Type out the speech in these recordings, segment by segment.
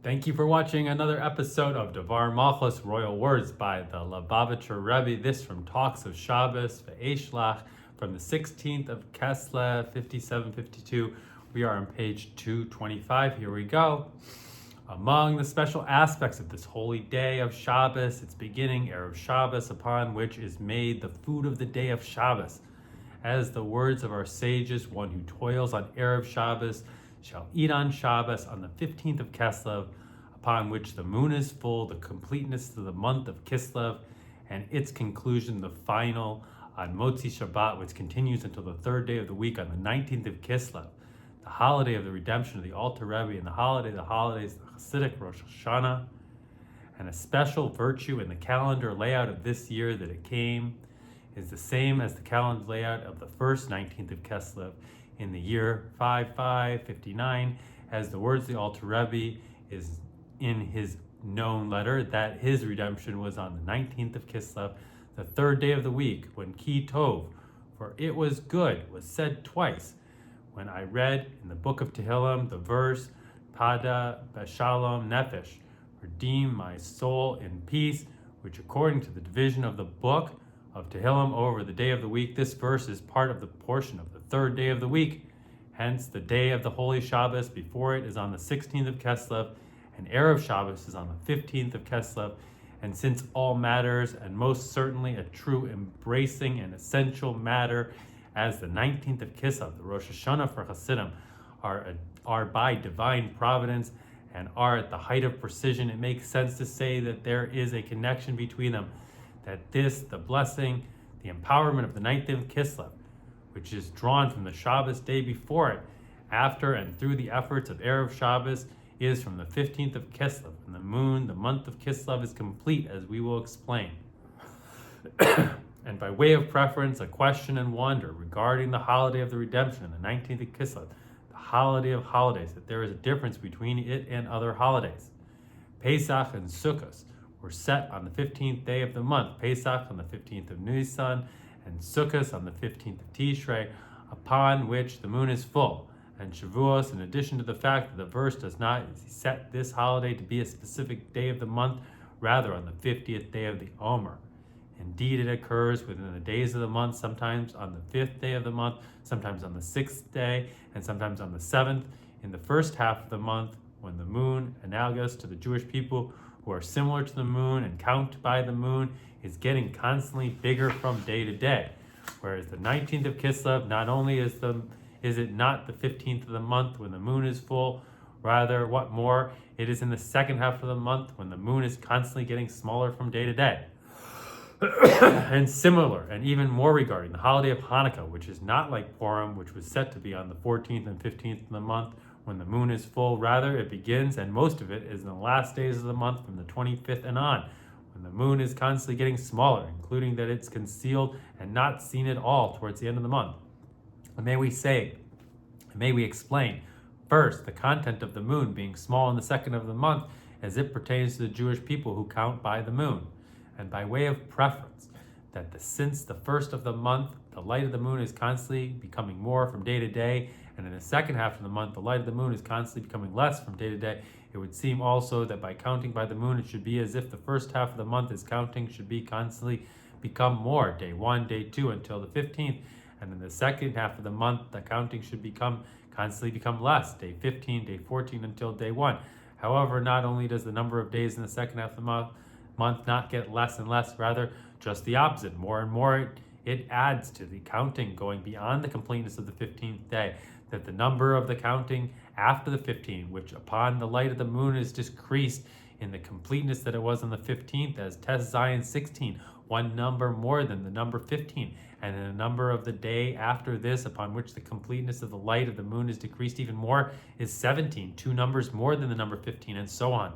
Thank you for watching another episode of Dvar Malchus Royal Words by the Lubavitcher Rebbe. This from Talks of Shabbos, Vayishlach, from the 16th of Kislev, 5752. We are on page 225. Here we go. Among the special aspects of this holy day of Shabbos, its beginning, Erev Shabbos, upon which is made the food of the day of Shabbos. As the words of our sages, one who toils on Erev Shabbos shall eat on Shabbos on the 15th of Kislev, upon which the moon is full, the completeness of the month of Kislev, and its conclusion, the final, on Motzi Shabbat, which continues until the third day of the week on the 19th of Kislev, the holiday of the redemption of the Alter Rebbe, and the holidays, the Hasidic Rosh Hashanah, and a special virtue in the calendar layout of this year that it came is the same as the calendar layout of the first 19th of Kislev in the year 5559, as the words of the Alter Rebbe is in his known letter that his redemption was on the 19th of Kislev, the third day of the week, when Ki Tov, for it was good, was said twice. When I read in the book of Tehillim the verse, Pada B'Shalom Nefesh, redeem my soul in peace, which according to the division of the book of Tehillim over the day of the week, this verse is part of the portion of the third day of the week. Hence, the day of the Holy Shabbos before it is on the 16th of Kislev, and Erev Shabbos is on the 15th of Kislev. And since all matters, and most certainly a true embracing and essential matter, as the 19th of Kislev, the Rosh Hashanah for Hasidim, are by divine providence and are at the height of precision, it makes sense to say that there is a connection between them. That this, the blessing, the empowerment of the 19th of Kislev, which is drawn from the Shabbos day before it, after and through the efforts of Erev Shabbos, is from the 15th of Kislev, and the moon, the month of Kislev, is complete, as we will explain. And by way of preference, a question and wonder regarding the holiday of the redemption in the 19th of Kislev, the holiday of holidays, that there is a difference between it and other holidays. Pesach and Sukkot were set on the 15th day of the month, Pesach on the 15th of Nisan, and Sukkot on the 15th of Tishrei, upon which the moon is full. And Shavuos, in addition to the fact that the verse does not set this holiday to be a specific day of the month, rather on the 50th day of the Omer. Indeed, it occurs within the days of the month, sometimes on the 5th day of the month, sometimes on the 6th day, and sometimes on the 7th, in the first half of the month, when the moon, analogous to the Jewish people who are similar to the moon and count by the moon, is getting constantly bigger from day to day. Whereas the 19th of Kislev, not only is it not the 15th of the month when the moon is full, rather, what more, it is in the second half of the month when the moon is constantly getting smaller from day to day. And similar, and even more regarding the holiday of Hanukkah, which is not like Purim, which was set to be on the 14th and 15th of the month when the moon is full. Rather, it begins, and most of it is in the last days of the month from the 25th and on, when the moon is constantly getting smaller, including that it's concealed and not seen at all towards the end of the month. And may we explain, first, the content of the moon being small in the second of the month as it pertains to the Jewish people who count by the moon. And by way of preference, that since the first of the month, the light of the moon is constantly becoming more from day to day, and in the second half of the month, the light of the moon is constantly becoming less from day to day, it would seem also that by counting by the moon, it should be as if the first half of the month is counting should be constantly become more, day 1, day 2, until the 15th, and in the second half of the month, the counting should constantly become less, day 15, day 14, until day 1. However, not only does the number of days in the second half of the month not get less and less, rather just the opposite. More and more it adds to the counting, going beyond the completeness of the 15th day, that the number of the counting after the 15th, which upon the light of the moon is decreased in the completeness that it was on the 15th, as Tes Zion 16, one number more than the number 15, and in the number of the day after this, upon which the completeness of the light of the moon is decreased even more, is 17, two numbers more than the number 15, and so on,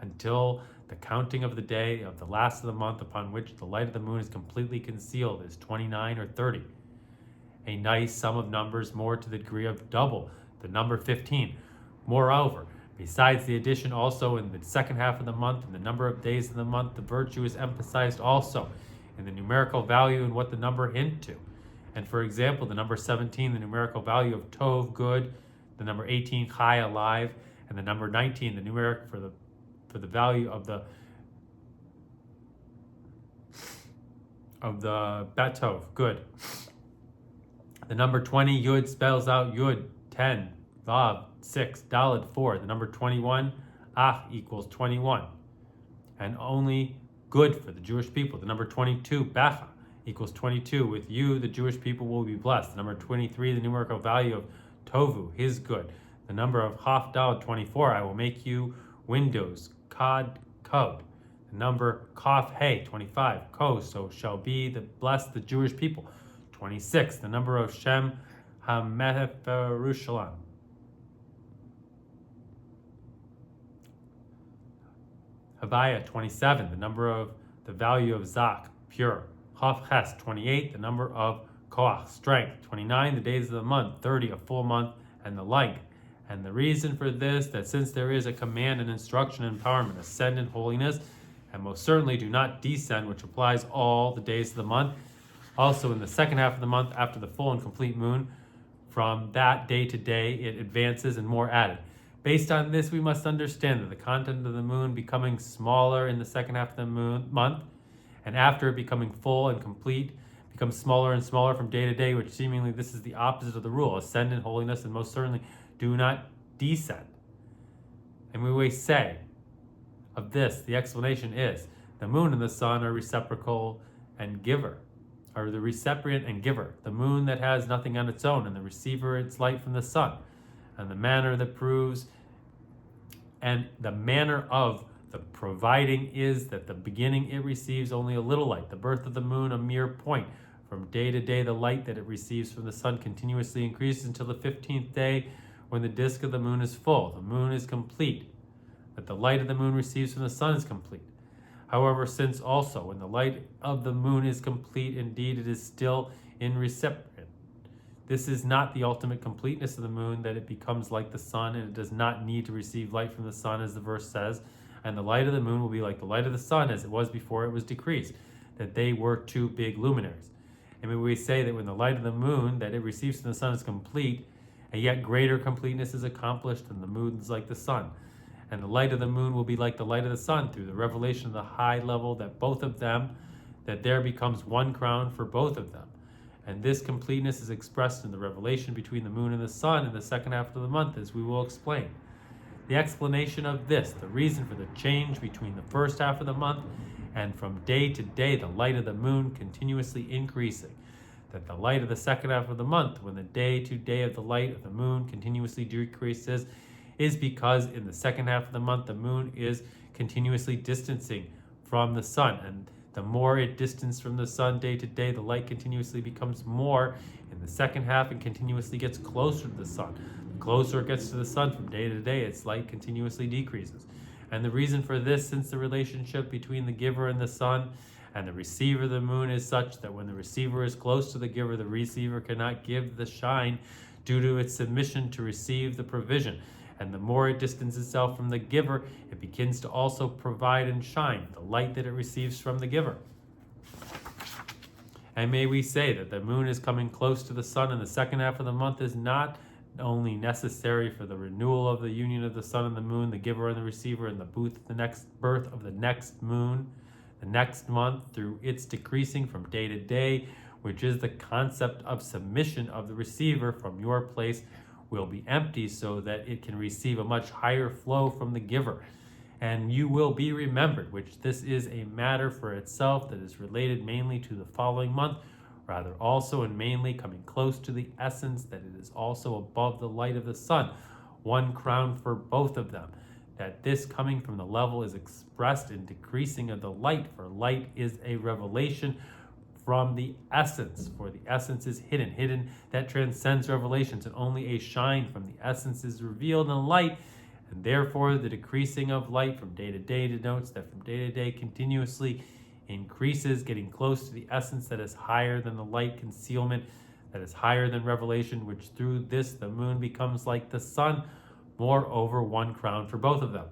until the counting of the day of the last of the month upon which the light of the moon is completely concealed is 29 or 30. A nice sum of numbers more to the degree of double the number 15. Moreover, besides the addition also in the second half of the month and the number of days of the month, the virtue is emphasized also in the numerical value and what the number hint to. And for example, the number 17, the numerical value of Tov, good, the number 18, Chai, alive, And the number 19, the numeric for the value of the Betov, good. The number 20, Yud, spells out Yud, 10, Vav, 6, Daled, 4. The number 21, Ach, equals 21. And only good for the Jewish people. The number 22, Becha, equals 22. With you, the Jewish people will be blessed. The number 23, the numerical value of Tovu, his good. The number of Chaf, Daled, 24, I will make you windows, Kod, code. The number Kaf, Hey, 25, Ko, so shall be blessed the Jewish people. 26, the number of Shem HaMelech Yerushalayim. Havaya, 27, the number of the value of Zak, pure. Chaf Ches, 28, the number of Koach, strength. 29, the days of the month. 30, a full month, and the like. And the reason for this, that since there is a command and instruction and empowerment, ascend in holiness, and most certainly do not descend, which applies all the days of the month. Also in the second half of the month, after the full and complete moon, from that day to day, it advances and more added. Based on this, we must understand that the content of the moon becoming smaller in the second half of the month, and after it becoming full and complete, becomes smaller and smaller from day to day, which seemingly this is the opposite of the rule. Ascend in holiness, and most certainly do not descend. And we may say of this, the explanation is, the moon and the sun are reciprocal and giver, or the recipient and giver. The moon that has nothing on its own, and the receiver its light from the sun. And the manner that proves, and the manner of the providing is that the beginning it receives only a little light, the birth of the moon a mere point. From day to day the light that it receives from the sun continuously increases until the 15th day, when the disk of the moon is full. The moon is complete, that the light of the moon receives from the sun is complete. However, since also when the light of the moon is complete, indeed it is still in recipient. This is not the ultimate completeness of the moon, that it becomes like the sun, and it does not need to receive light from the sun, as the verse says. And the light of the moon will be like the light of the sun, as it was before it was decreased, that they were two big luminaries. And when we say that when the light of the moon that it receives from the sun is complete, a yet greater completeness is accomplished, and the moon is like the sun. And the light of the moon will be like the light of the sun, through the revelation of the high level, that both of them, that there becomes one crown for both of them. And this completeness is expressed in the revelation between the moon and the sun in the second half of the month, as we will explain. The explanation of this, the reason for the change between the first half of the month and from day to day, the light of the moon continuously increasing, that the light of the second half of the month, when the day to day of the light of the moon continuously decreases, is because in the second half of the month, the moon is continuously distancing from the sun. And the more it distances from the sun day to day, the light continuously becomes more in the second half and continuously gets closer to the sun. The closer it gets to the sun from day to day, its light continuously decreases. And the reason for this, since the relationship between the giver and the sun and the receiver of the moon is such that when the receiver is close to the giver, the receiver cannot give the shine due to its submission to receive the provision. And the more it distances itself from the giver, it begins to also provide and shine the light that it receives from the giver. And may we say that the moon is coming close to the sun in the second half of the month is not only necessary for the renewal of the union of the sun and the moon, the giver and the receiver, and the birth of the next moon, the next month, through its decreasing from day to day, which is the concept of submission of the receiver from your place, will be empty, so that it can receive a much higher flow from the giver. And you will be remembered, which this is a matter for itself that is related mainly to the following month, rather also and mainly coming close to the essence, that it is also above the light of the sun, one crown for both of them, that this coming from the level is expressed in decreasing of the light, for light is a revelation from the essence, for the essence is hidden that transcends revelations, and only a shine from the essence is revealed in light, and therefore the decreasing of light from day to day denotes that from day to day continuously increases, getting close to the essence that is higher than the light concealment, that is higher than revelation, which through this the moon becomes like the sun, moreover one crown for both of them.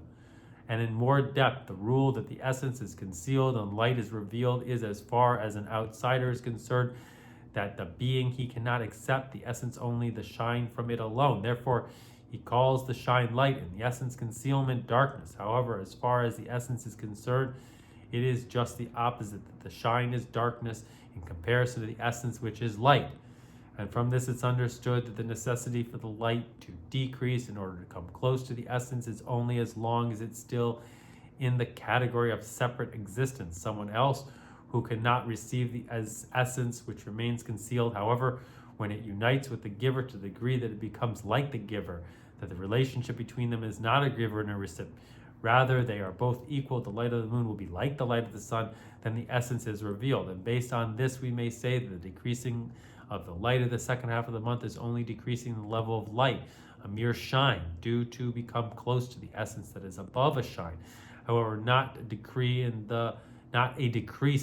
And in more depth, the rule that the essence is concealed and light is revealed is, as far as an outsider is concerned, that the being he cannot accept the essence only, the shine from it alone. Therefore, He calls the shine light and the essence concealment darkness. However, as far as the essence is concerned, it is just the opposite, that the shine is darkness in comparison to the essence, which is light. And from this it's understood that the necessity for the light to decrease in order to come close to the essence is only as long as it's still in the category of separate existence, someone else who cannot receive the essence which remains concealed. However, when it unites with the giver to the degree that it becomes like the giver, that the relationship between them is not a giver and a recipient, rather they are both equal, the light of the moon will be like the light of the sun, then the essence is revealed. And based on this, we may say that the decreasing of the light of the second half of the month is only decreasing the level of light, a mere shine, due to become close to the essence that is above a shine. However, not a decrease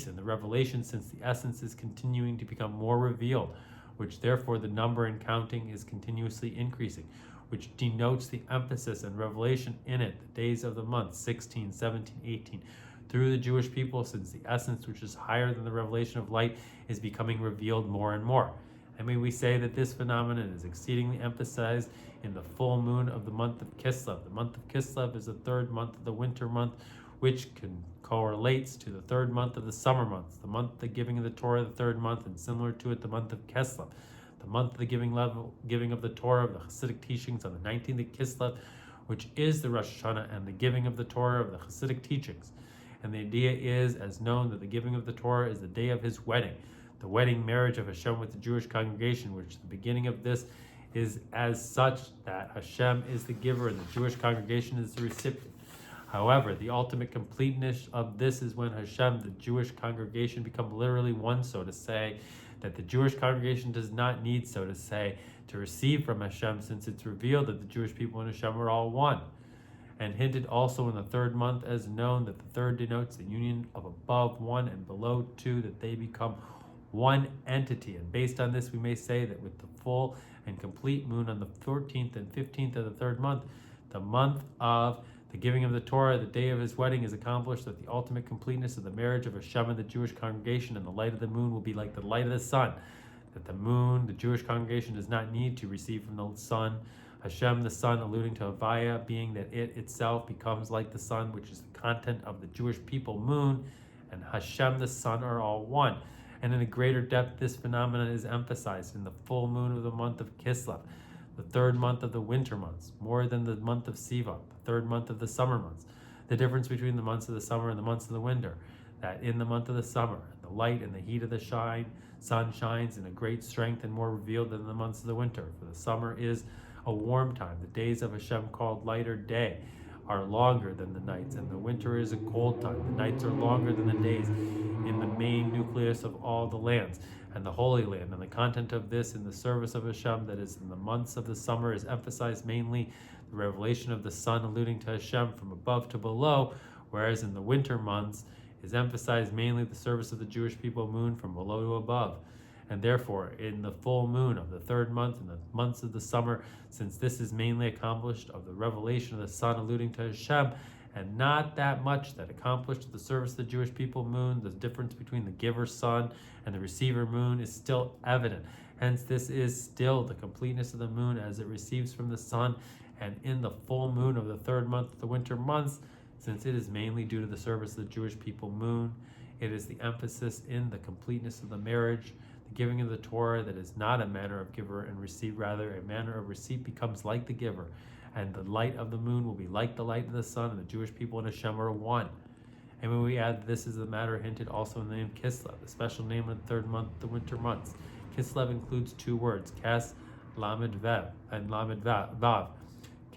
in the revelation, since the essence is continuing to become more revealed, which therefore the number in counting is continuously increasing, which denotes the emphasis and revelation in it, the days of the month, 16, 17, 18, through the Jewish people, since the essence which is higher than the revelation of light is becoming revealed more and more. And may we say that this phenomenon is exceedingly emphasized in the full moon of the month of Kislev. The month of Kislev is the third month of the winter month, which correlates to the third month of the summer months, the month of the giving of the Torah, the third month, and similar to it, the month of Kislev, the month of the giving of the Torah of the Hasidic teachings on the 19th of Kislev, which is the Rosh Hashanah, and the giving of the Torah of the Hasidic teachings. And the idea is, as known, that the giving of the Torah is the day of his wedding, the wedding marriage of Hashem with the Jewish congregation, which the beginning of this is as such that Hashem is the giver and the Jewish congregation is the recipient. However, the ultimate completeness of this is when Hashem, the Jewish congregation, become literally one, so to say, that the Jewish congregation does not need, so to say, to receive from Hashem, since it's revealed that the Jewish people and Hashem are all one. And hinted also in the third month as known that the third denotes the union of above one and below two, that they become one entity. And based on this, we may say that with the full and complete moon on the 14th and 15th of the third month, the month of the giving of the Torah, the day of his wedding, is accomplished, that the ultimate completeness of the marriage of Hashem and the Jewish congregation and the light of the moon will be like the light of the sun, that the moon, the Jewish congregation, does not need to receive from the sun. Hashem, the sun, alluding to Havaya, being that it itself becomes like the sun, which is the content of the Jewish people moon, and Hashem, the sun, are all one. And in a greater depth, this phenomenon is emphasized in the full moon of the month of Kislev, the third month of the winter months, more than the month of Sivan, the third month of the summer months. The difference between the months of the summer and the months of the winter, that in the month of the summer, the light and the heat of the sun shines in a great strength and more revealed than in the months of the winter. For the summer is a warm time. The days of Hashem, called lighter day, are longer than the nights, and the winter is a cold time. The nights are longer than the days in the main nucleus of all the lands, and the Holy Land. And the content of this in the service of Hashem, that is in the months of the summer, is emphasized mainly the revelation of the sun, alluding to Hashem from above to below, whereas in the winter months is emphasized mainly the service of the Jewish people moon from below to above. And therefore, in the full moon of the third month and the months of the summer, since this is mainly accomplished of the revelation of the sun, alluding to Hashem, and not that much that accomplished the service of the Jewish people moon, the difference between the giver sun and the receiver moon is still evident. Hence, this is still the completeness of the moon as it receives from the sun, and in the full moon of the third month of the winter months, since it is mainly due to the service of the Jewish people moon, it is the emphasis in the completeness of the marriage, the giving of the Torah, that is not a manner of giver and receive, rather a manner of receipt becomes like the giver, and the light of the moon will be like the light of the sun, and the Jewish people and Hashem are one. And when we add this is the matter hinted also in the name Kislev, the special name of the third month, the winter months. Kislev includes two words, Kes, Lamed Vev, and Lamed Vav.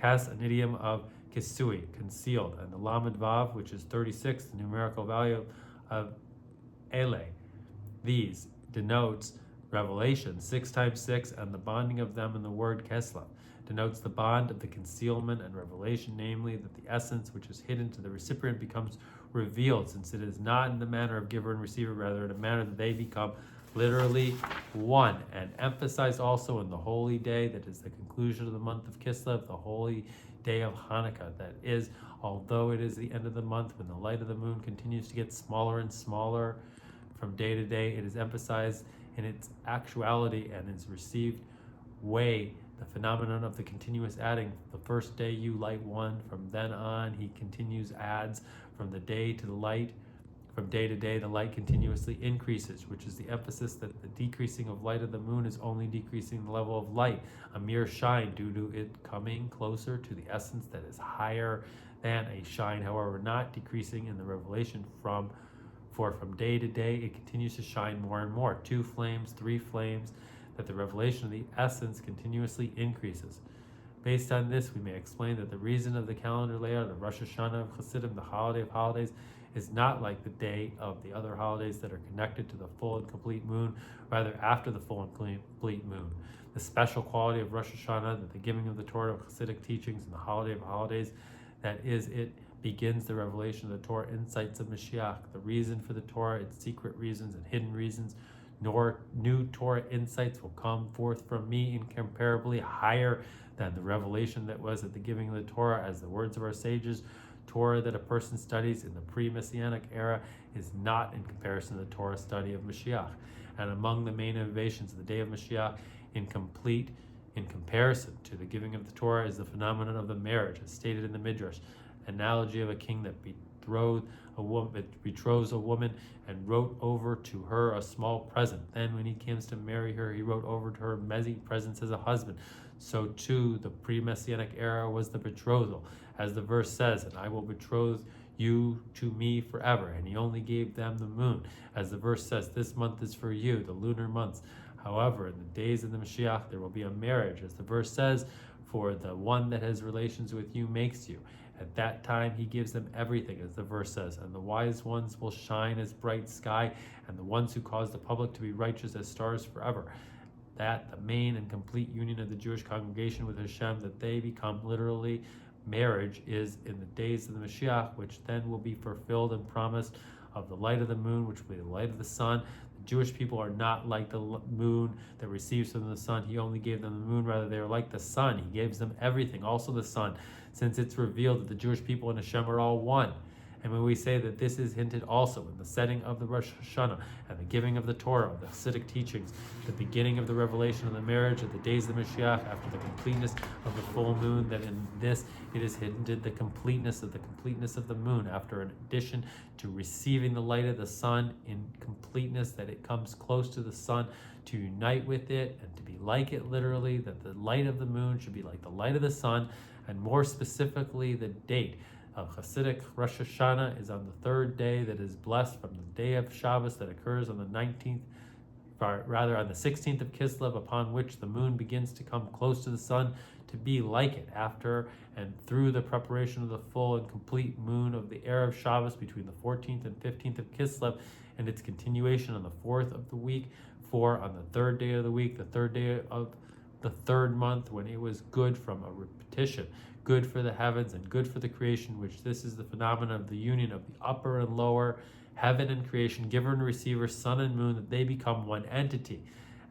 Kes, an idiom of Kisui, concealed, and the Lamed Vav, which is 36, the numerical value of Ele. These denotes revelation, 6 times 6, and the bonding of them in the word Kislev denotes the bond of the concealment and revelation, namely that the essence which is hidden to the recipient becomes revealed, since it is not in the manner of giver and receiver, rather in a manner that they become literally one. And emphasized also in the holy day, that is the conclusion of the month of Kislev, the holy day of Hanukkah, that is, although it is the end of the month when the light of the moon continues to get smaller and smaller from day to day, it is emphasized in its actuality and its received way The phenomenon of the continuous adding. The first day you light one, from then on he continues adds from the day to the light. From day to day, the light continuously increases, which is the emphasis that the decreasing of light of the moon is only decreasing the level of light, a mere shine, due to it coming closer to the essence that is higher than a shine, however, not decreasing in the revelation for from day to day it continues to shine more and more. 2 flames, 3 flames, that the revelation of the essence continuously increases. Based on this, we may explain that the reason of the calendar layout of Rosh Hashanah of Chassidim, the holiday of holidays, is not like the day of the other holidays that are connected to the full and complete moon, rather after the full and complete moon. The special quality of Rosh Hashanah, that the giving of the Torah of Chassidic teachings and the holiday of holidays, that is, it begins the revelation of the Torah insights of Mashiach, the reason for the Torah, its secret reasons and hidden reasons, nor new Torah insights will come forth from me incomparably higher than the revelation that was at the giving of the Torah, as the words of our sages. Torah that a person studies in the pre-Messianic era is not in comparison to the Torah study of Mashiach. And among the main innovations of the day of Mashiach, in comparison to the giving of the Torah, is the phenomenon of the marriage, as stated in the Midrash, analogy of a king that betroths a woman and wrote over to her a small present. Then when he comes to marry her, he wrote over to her many presents as a husband. So too the pre-Messianic era was the betrothal, as the verse says, and I will betroth you to me forever. And he only gave them the moon, as the verse says, this month is for you, the lunar months. However, in the days of the Mashiach, there will be a marriage, as the verse says, for the one that has relations with you makes you. At that time he gives them everything, as the verse says, and the wise ones will shine as bright sky, and the ones who cause the public to be righteous as stars forever. That the main and complete union of the Jewish congregation with Hashem, that they become literally marriage, is in the days of the Mashiach, which then will be fulfilled and promised of the light of the moon, which will be the light of the sun. The Jewish people are not like the moon that receives from the sun. He only gave them the moon, rather they are like the sun. He gives them everything, also the sun, since it's revealed that the Jewish people and Hashem are all one. And when we say that this is hinted also in the setting of the Rosh Hashanah and the giving of the Torah, the Hasidic teachings, the beginning of the revelation of the marriage of the days of the Mashiach after the completeness of the full moon, that in this it is hinted the completeness of the moon, after in addition to receiving the light of the sun in completeness, that it comes close to the sun to unite with it and to be like it literally, that the light of the moon should be like the light of the sun, and more specifically the date of Hasidic Rosh Hashanah is on the 3rd day that is blessed from the day of Shabbos that occurs on the 19th, rather on the 16th of Kislev, upon which the moon begins to come close to the sun to be like it, after and through the preparation of the full and complete moon of the Erev Shabbos between the 14th and 15th of Kislev, and its continuation on the 4th of the week, for on the 3rd day of the week, the 3rd day of the 3rd month, when it was good from a repetition, good for the heavens and good for the creation, which this is the phenomenon of the union of the upper and lower, heaven and creation, giver and receiver, sun and moon, that they become one entity.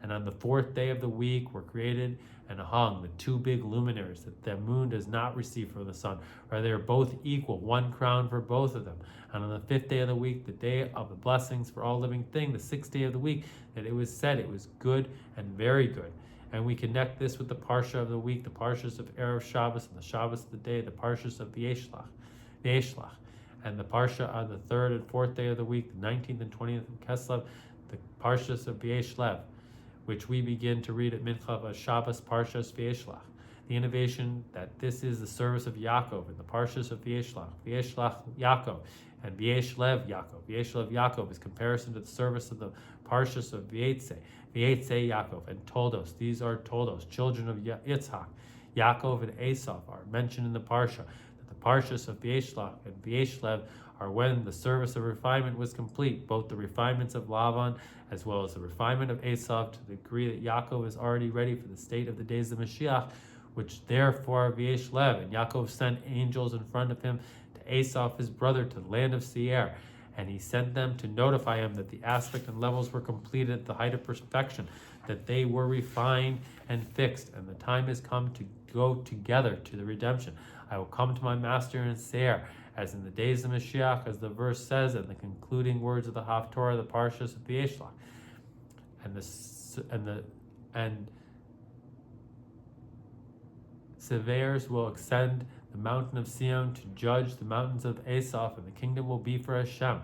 And on the 4th day of the week were created and hung the 2 big luminaries that the moon does not receive from the sun, or they are both equal, 1 crown for both of them. And on the 5th day of the week, the day of the blessings for all living thing, the 6th day of the week, that it was said it was good and very good. And we connect this with the Parsha of the week, the Parshas of Erev Shabbos, and the Shabbos of the day, the Parshas of Vayishlach, and the Parsha on the 3rd and 4th day of the week, the 19th and 20th of Kislev, the Parshas of Vayishlach, which we begin to read at Mincha as Shabbos Parshas Vayishlach. The innovation that this is the service of Yaakov in the Parshas of Vayishlach Yaakov, and Vayishlev Yaakov is comparison to the service of the Parshas of Vayetze Yaakov, and Toldos. These are Toldos, children of Yitzhak. Yaakov and Esau are mentioned in the Parsha. That the Parshas of Vayishlach and Vayishlev are when the service of refinement was complete, both the refinements of Lavan as well as the refinement of Esau, to the degree that Yaakov is already ready for the state of the days of Mashiach, which therefore Vayishlev, and Yaakov sent angels in front of him to Esau his brother to the land of Seir. And he sent them to notify him that the aspect and levels were completed at the height of perfection, that they were refined and fixed, and the time has come to go together to the redemption. I will come to my master in Seir, as in the days of Mashiach, as the verse says, and the concluding words of the Haftorah, the Parshas of Vayishlach. surveyors will ascend the mountain of Sion to judge the mountains of Esau, and the kingdom will be for Hashem.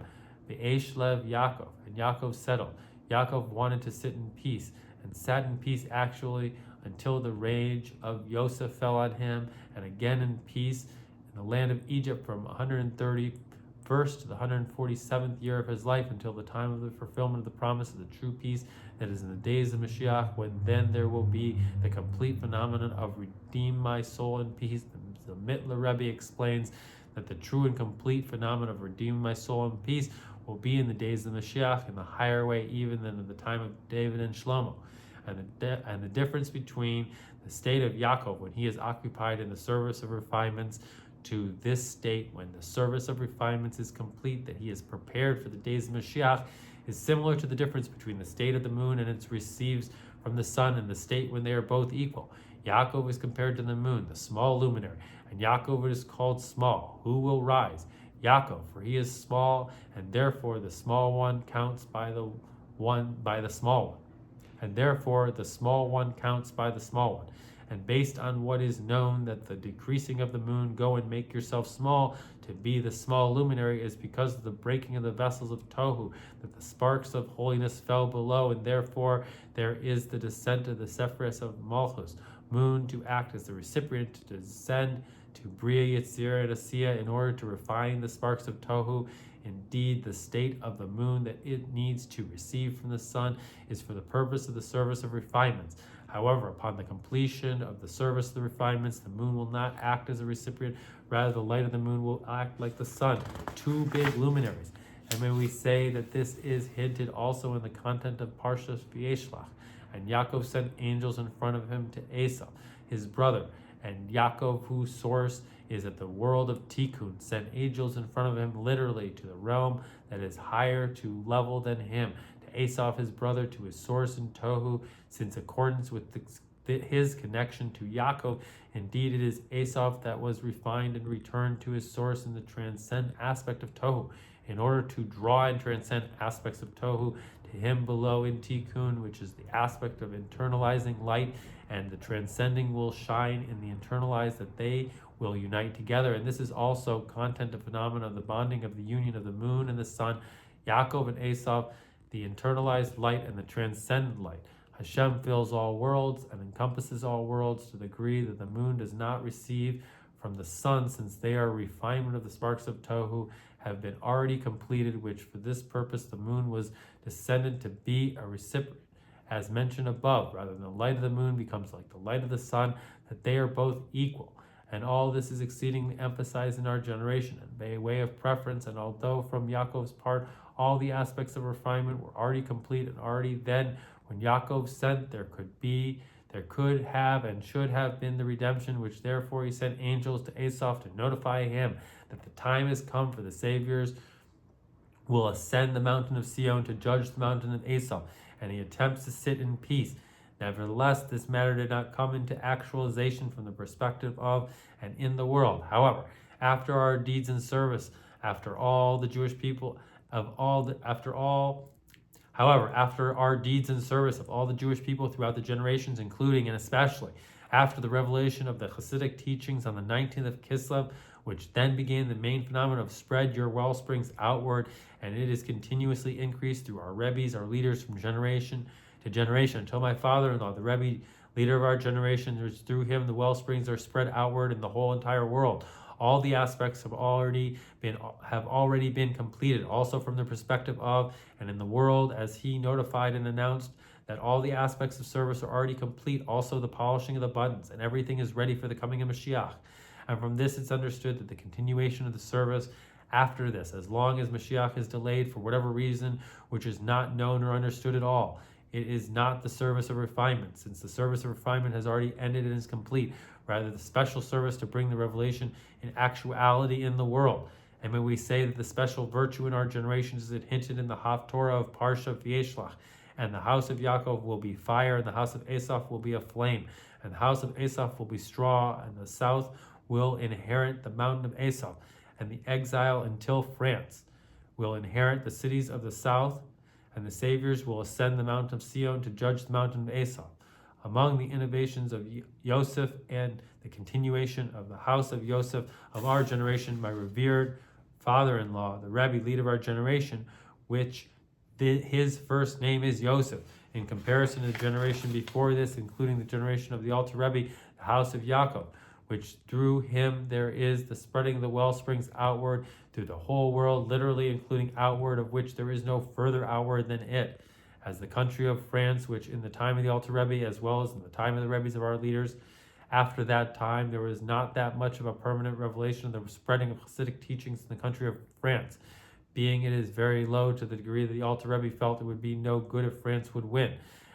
Vayishlach Yaakov, and Yaakov settled. Yaakov wanted to sit in peace, and sat in peace actually until the rage of Yosef fell on him, and again in peace in the land of Egypt from 131st to the 147th year of his life, until the time of the fulfillment of the promise of the true peace that is in the days of Mashiach, when then there will be the complete phenomenon of redeem my soul in peace. The Mittler Rebbe explains that the true and complete phenomenon of redeem my soul in peace will be in the days of Mashiach, in the higher way even than in the time of David and Shlomo. And the difference between the state of Yaakov when he is occupied in the service of refinements to this state when the service of refinements is complete, that he is prepared for the days of Mashiach, is similar to the difference between the state of the moon and its receives from the sun and the state when they are both equal. Yaakov is compared to the moon, the small luminary, and Yaakov is called small. Who will rise? Yaakov, for he is small, and therefore the small one counts by the small one. And therefore the small one counts by the small one. And based on what is known that the decreasing of the moon, go and make yourself small to be the small luminary, is because of the breaking of the vessels of Tohu, that the sparks of holiness fell below, and therefore there is the descent of the Sephiros of Malchus, moon, to act as the recipient, to descend to Bria, Yetzirah, and Asiya, in order to refine the sparks of Tohu. Indeed, the state of the moon that it needs to receive from the sun is for the purpose of the service of refinements. However, upon the completion of the service of the refinements, the moon will not act as a recipient. Rather, the light of the moon will act like the sun, two big luminaries. And may we say that this is hinted also in the content of Parshas Vayishlach. And Yaakov sent angels in front of him to Esau, his brother. And Yaakov, whose source is at the world of Tikkun, sent angels in front of him literally to the realm that is higher to level than him, to Esau his brother, to his source in Tohu, since accordance with his connection to Yaakov, indeed it is Esau that was refined and returned to his source in the transcend aspect of Tohu, in order to draw and transcend aspects of Tohu to him below in Tikkun, which is the aspect of internalizing light, and the transcending will shine in the internalized, that they will unite together. And this is also content of phenomena of the bonding of the union of the moon and the sun, Yaakov and Esau, the internalized light and the transcendent light. Hashem fills all worlds and encompasses all worlds to the degree that the moon does not receive from the sun, since they are refinement of the sparks of Tohu, have been already completed, which for this purpose the moon was descended to be a recipient. As mentioned above, rather than the light of the moon becomes like the light of the sun, that they are both equal. And all this is exceedingly emphasized in our generation, and by way of preference. And although from Yaakov's part all the aspects of refinement were already complete, and already then, when Yaakov sent, there could have and should have been the redemption, which therefore he sent angels to Esau to notify him that the time has come for the Saviors will ascend the mountain of Sion to judge the mountain of Esau, and he attempts to sit in peace. Nevertheless, this matter did not come into actualization from the perspective of and in the world. However, after our deeds and service, after all the Jewish people after our deeds and service of all the Jewish people throughout the generations, including and especially after the revelation of the Hasidic teachings on the 19th of Kislev, which then began the main phenomenon of spread your well springs outward, and it is continuously increased through our Rebbes, our leaders, from generation to generation, until my father-in-law, the Rebbe, leader of our generation, through him the well springs are spread outward in the whole entire world. All the aspects have already been completed, also from the perspective of and in the world, as he notified and announced that all the aspects of service are already complete, also the polishing of the buttons, and everything is ready for the coming of Mashiach. And from this it's understood that the continuation of the service after this, as long as Mashiach is delayed for whatever reason, which is not known or understood at all, it is not the service of refinement, since the service of refinement has already ended and is complete. Rather, the special service to bring the revelation in actuality in the world. And may we say that the special virtue in our generations is hinted in the Haftorah of Parshas Vayishlach. And the house of Yaakov will be fire, and the house of Esau will be a flame. And the house of Esau will be straw, and the south will inherit the mountain of Esau. And the exile until France will inherit the cities of the south, and the saviors will ascend the mountain of Sion to judge the mountain of Esau. Among the innovations of Yosef and the continuation of the house of Yosef of our generation, my revered father-in-law, the Rebbe, leader of our generation, which his first name is Yosef. In comparison to the generation before this, including the generation of the Alter Rebbe, the house of Yaakov, which through him there is the spreading of the well springs outward through the whole world, literally including outward, of which there is no further outward than it. As the country of France, which in the time of the Alter Rebbe, as well as in the time of the Rebbes of our leaders, after that time there was not that much of a permanent revelation of the spreading of Hasidic teachings in the country of France, being it is very low to the degree that the Alter Rebbe felt it would be no good if France would win.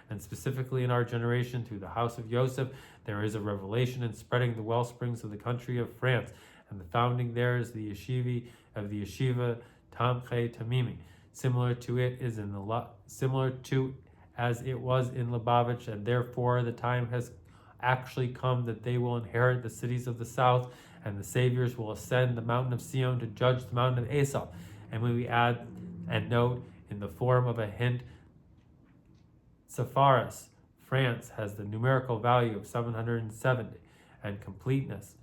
And specifically in our generation, through the house of Yosef, there is a revelation in spreading the well springs of the country of France, and the founding there is the yeshiva of the yeshiva Tamche Tamimi. Similar to as it was in Lubavitch, and therefore the time has actually come that they will inherit the cities of the south, and the saviors will ascend the mountain of Sion to judge the mountain of Esau. And when we add and note in the form of a hint, Sepharis, France, has the numerical value of 770, and completeness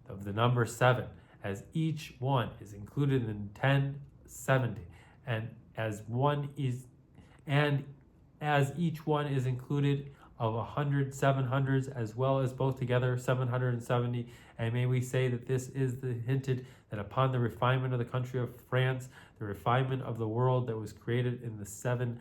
of the number 7, as each one is included in 1070, and as each one is included of 100 700s, as well as both together 770. And may we say that this is the hinted that upon the refinement of the country of France, the refinement of the world that was created in the 7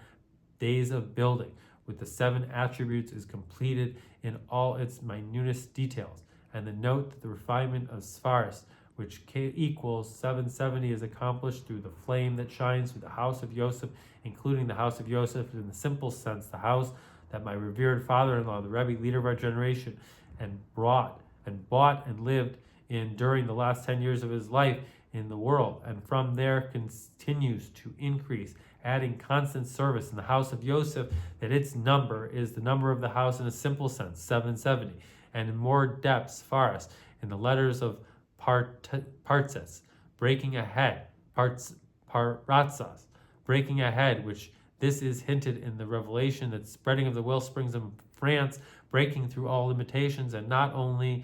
days of building, with the 7 attributes, is completed in all its minutest details. And the note that the refinement of Sepharis, which equals 770, is accomplished through the flame that shines through the house of Yosef, including the house of Yosef in the simple sense, the house that my revered father-in-law, the Rebbe, leader of our generation, and bought and lived in during the last 10 years of his life in the world, and from there continues to increase, adding constant service in the house of Yosef, that its number is the number of the house in a simple sense, 770, and in more depth, Sepharis, in the letters of Parshas, breaking ahead, Parshas, breaking ahead, which this is hinted in the revelation that spreading of the well springs of France, breaking through all limitations, and not only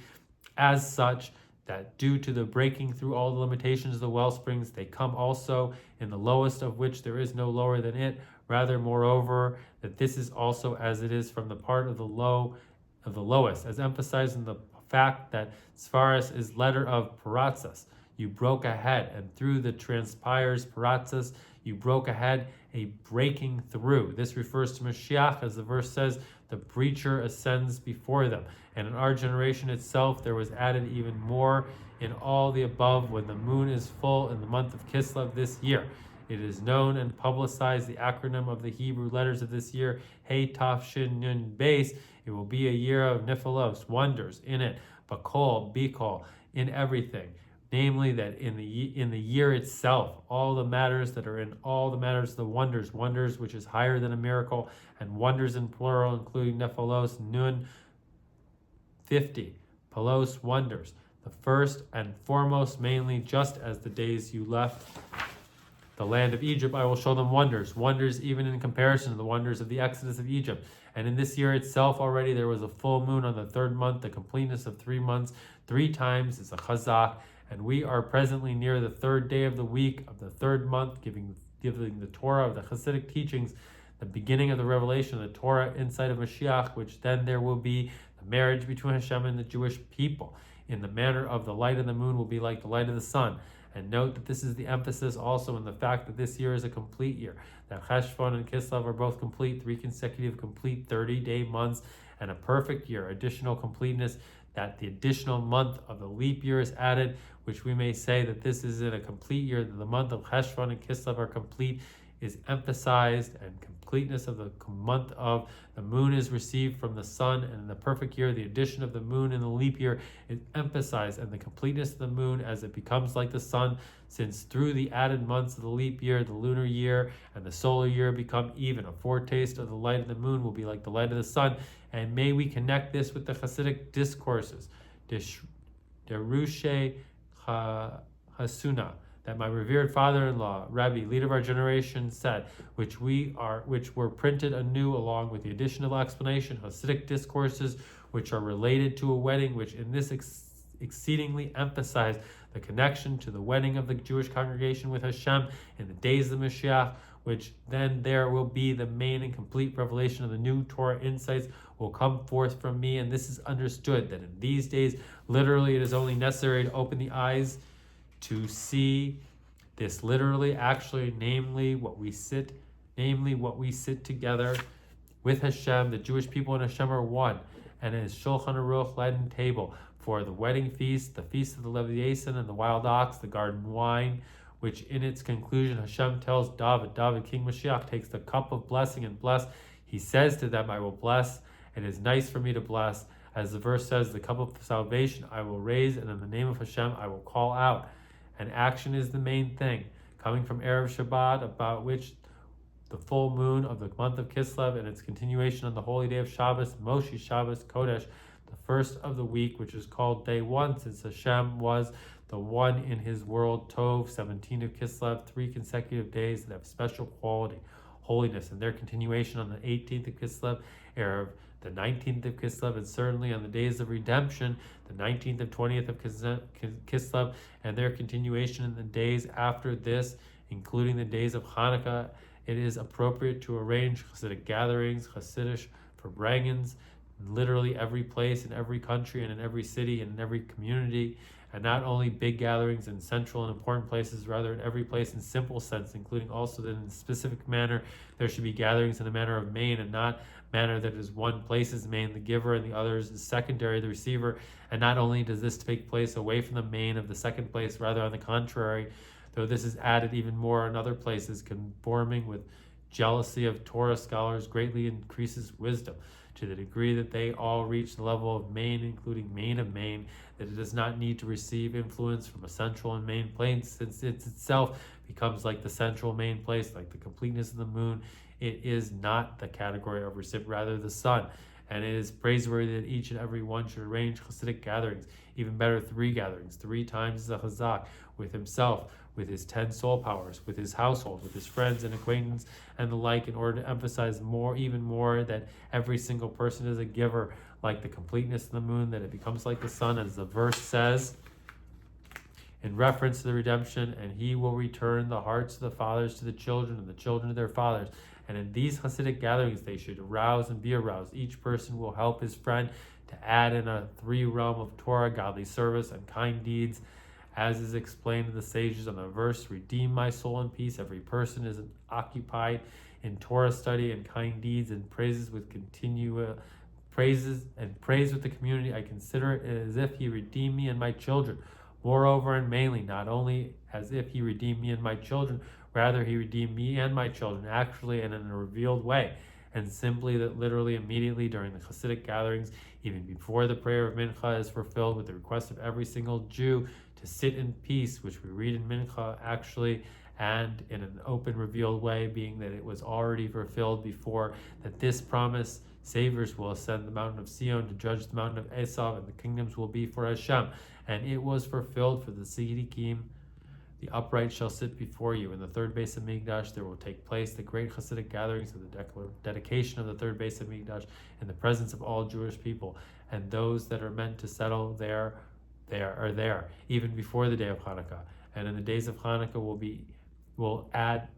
as such, that due to the breaking through all the limitations of the well springs, they come also in the lowest of which there is no lower than it. Rather, moreover, that this is also as it is from the part of the lowest, as emphasized in the fact that Sepharis is letter of Parshas. You broke ahead, and through the transpires Parshas, you broke ahead, a breaking through. This refers to Mashiach, as the verse says, the breacher ascends before them. And in our generation itself, there was added even more in all the above when the moon is full in the month of Kislev this year. It is known and publicized, the acronym of the Hebrew letters of this year, Hey Tav Shin Nun Beis. It will be a year of Nifilos, wonders in it, Bakol, Bikol, in everything. Namely, that in the year itself, all the matters that are in all the matters, the wonders, which is higher than a miracle, and wonders in plural, including Nephilos, Nun, 50, Pelos, wonders. The first and foremost, mainly, just as the days you left the land of Egypt, I will show them wonders even in comparison to the wonders of the exodus of Egypt. And in this year itself already, there was a full moon on the 3rd month, the completeness of 3 months, 3 times is a chazak. And we are presently near the 3rd day of the week of the 3rd month, giving the Torah of the Hasidic teachings, the beginning of the revelation of the Torah, insight of Mashiach, which then there will be the marriage between Hashem and the Jewish people. In the manner of the light of the moon will be like the light of the sun. And note that this is the emphasis also in the fact that this year is a complete year, that Cheshvan and Kislev are both complete, 3 consecutive complete 30-day months, and a perfect year, additional completeness, that the additional month of the leap year is added, which we may say that this is in a complete year, that the month of Cheshvan and Kislev are complete, is emphasized, and completeness of the month of the moon is received from the sun, and in the perfect year, the addition of the moon in the leap year is emphasized, and the completeness of the moon as it becomes like the sun, since through the added months of the leap year, the lunar year and the solar year become even. A foretaste of the light of the moon will be like the light of the sun, and may we connect this with the Hasidic discourses, Derushe Hasuna, that my revered father-in-law, Rebbe, leader of our generation, said, which were printed anew along with the additional explanation, Hasidic discourses which are related to a wedding, which in this exceedingly emphasize the connection to the wedding of the Jewish congregation with Hashem in the days of the Mashiach, which then there will be the main and complete revelation of the new Torah insights will come forth from me. And this is understood that in these days, literally, it is only necessary to open the eyes to see this literally, actually, namely what we sit together with Hashem. The Jewish people and Hashem are one, and it is Shulchan Aruch laden table for the wedding feast, the feast of the Leviathan and the wild ox, the garden wine, which in its conclusion Hashem tells David, King Mashiach, takes the cup of blessing and bless. He says to them, I will bless. It is nice for me to bless. As the verse says, the cup of salvation I will raise, and in the name of Hashem I will call out. And action is the main thing. Coming from Erev Shabbat, about which the full moon of the month of Kislev and its continuation on the holy day of Shabbos, Moshe Shabbos Kodesh, the first of the week, which is called day 1, since Hashem was the one in his world, Tov, 17 of Kislev, 3 consecutive days that have special quality, holiness, and their continuation on the 18th of Kislev, Erev, the 19th of Kislev, and certainly on the days of redemption, the 19th and 20th of Kislev, and their continuation in the days after this, including the days of Hanukkah. It is appropriate to arrange Hasidic gatherings, Hasidish for bragans, in literally every place, in every country, and in every city, and in every community, and not only big gatherings in central and important places, rather in every place in simple sense, including also that in a specific manner there should be gatherings in a manner of main, and not manner that is one place is main, the giver, and the others is secondary, the receiver. And not only does this take place away from the main of the second place, rather on the contrary, though this is added even more in other places, conforming with jealousy of Torah scholars greatly increases wisdom, to the degree that they all reach the level of main, including main of main, that it does not need to receive influence from a central and main place, since it itself becomes like the central main place, like the completeness of the moon. It is not the category of recipient, rather the sun. And it is praiseworthy that each and every one should arrange Hasidic gatherings, even better 3 gatherings, 3 times as a Chazak, with himself, with his 10 soul powers, with his household, with his friends and acquaintance and the like, in order to emphasize even more that every single person is a giver, like the completeness of the moon, that it becomes like the sun, as the verse says in reference to the redemption, and he will return the hearts of the fathers to the children and the children to their fathers. And in these Hasidic gatherings they should arouse and be aroused. Each person will help his friend to add in a 3 realm of Torah, godly service, and kind deeds, as is explained in the sages on the verse, redeem my soul in peace. Every person is occupied in Torah study and kind deeds and praises with praise with the community. I consider it as if he redeemed me and my children. Moreover, and mainly, not only as if he redeemed me and my children, rather he redeemed me and my children, actually and in a revealed way, and simply that literally immediately during the Hasidic gatherings, even before the prayer of Mincha is fulfilled, with the request of every single Jew to sit in peace, which we read in Mincha actually, and in an open revealed way, being that it was already fulfilled before, that this promise saviors will ascend the mountain of Sion to judge the mountain of Esav, and the kingdoms will be for Hashem. And it was fulfilled for the Tzaddikim. The upright shall sit before you. In the third base of Mikdash there will take place the great Hasidic gatherings of the dedication of the third base of Mikdash in the presence of all Jewish people, and those that are meant to settle there are there, even before the day of Hanukkah. And in the days of Hanukkah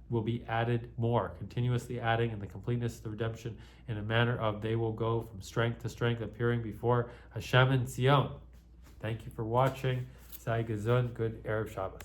will be added more, continuously adding in the completeness of the redemption, in a manner of they will go from strength to strength, appearing before Hashem in Zion. Thank you for watching. Sei gesund. Good Erev Shabbos.